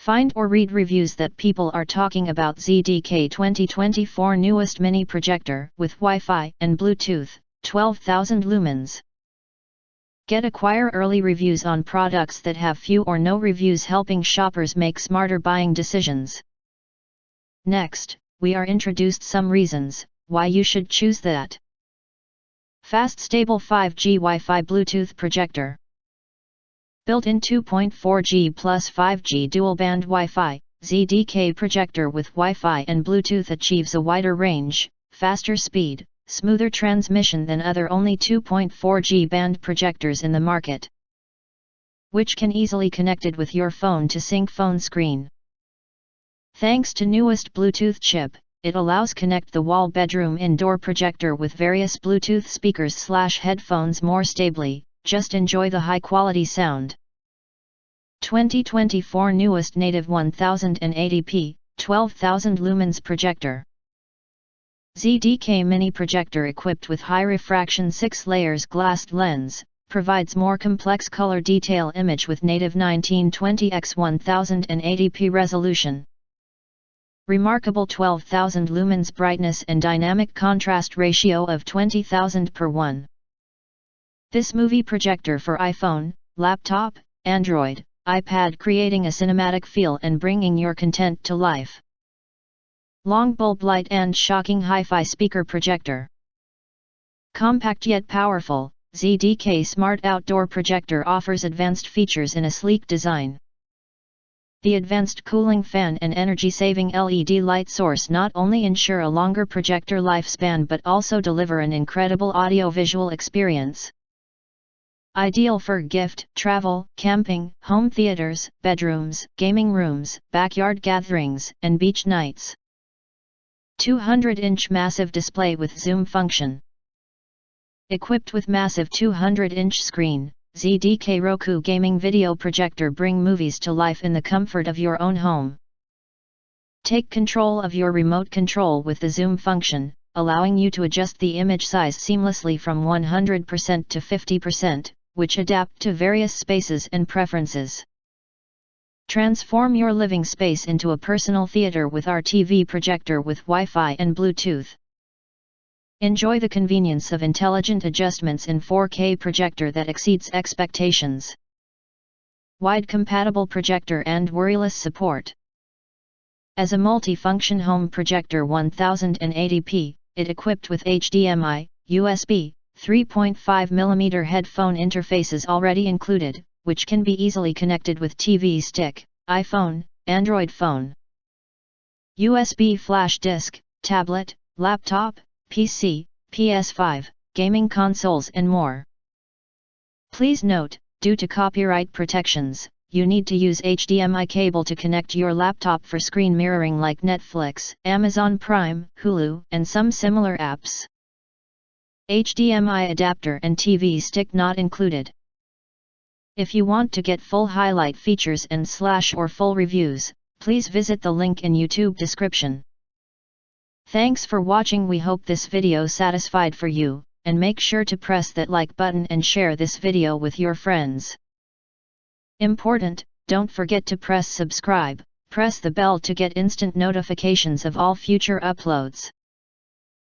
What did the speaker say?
Find or read reviews that people are talking about ZDK 2024 Newest Mini Projector with Wi-Fi and Bluetooth, 12,000 lumens. Acquire early reviews on products that have few or no reviews, helping shoppers make smarter buying decisions. Next, we are introduced some reasons why you should choose that. Fast stable 5G Wi-Fi Bluetooth projector. Built-in 2.4G plus 5G dual-band Wi-Fi, ZDK projector with Wi-Fi and Bluetooth achieves a wider range, faster speed, smoother transmission than other only 2.4G band projectors in the market, which can easily connected with your phone to sync phone screen. Thanks to newest Bluetooth chip, it allows connect the wall bedroom indoor projector with various Bluetooth speakers/headphones more stably. Just enjoy the high-quality sound. 2024 Newest Native 1080p, 12,000 lumens projector. ZDK Mini Projector equipped with high refraction 6 layers glassed lens, provides more complex color detail image with native 1920x 1080p resolution. Remarkable 12,000 lumens brightness and dynamic contrast ratio of 20,000:1. This movie projector for iPhone, laptop, Android, iPad, creating a cinematic feel and bringing your content to life. Long bulb light and shocking HIFI speaker projector. Compact yet powerful, ZDK Smart Outdoor Projector offers advanced features in a sleek design. The advanced cooling fan and energy-saving LED light source not only ensure a longer projector lifespan but also deliver an incredible audio-visual experience. Ideal for gift, travel, camping, home theaters, bedrooms, gaming rooms, backyard gatherings, and beach nights. 200-inch massive display with zoom function. Equipped with massive 200-inch screen, ZDK Roku gaming video projector bring movies to life in the comfort of your own home. Take control of your remote control with the zoom function, allowing you to adjust the image size seamlessly from 100% to 50%. Which adapt to various spaces and preferences. Transform your living space into a personal theater with our TV projector with Wi-Fi and Bluetooth. Enjoy the convenience of intelligent adjustments in 4K projector that exceeds expectations. Wide compatible projector and worryless support. As a multi-function home projector 1080p, it equipped with HDMI, USB, 3.5mm headphone interfaces already included, which can be easily connected with TV stick, iPhone, Android phone, USB flash disk, tablet, laptop, PC, PS5, gaming consoles and more. Please note, due to copyright protections, you need to use HDMI cable to connect your laptop for screen mirroring like Netflix, Amazon Prime, Hulu, and some similar apps. HDMI adapter and TV stick not included. If you want to get full highlight features and or full reviews, please visit the link in YouTube description. Thanks for watching. We hope this video satisfied for you, and make sure to press that like button and share this video with your friends. Important, don't forget to press subscribe, press the bell to get instant notifications of all future uploads.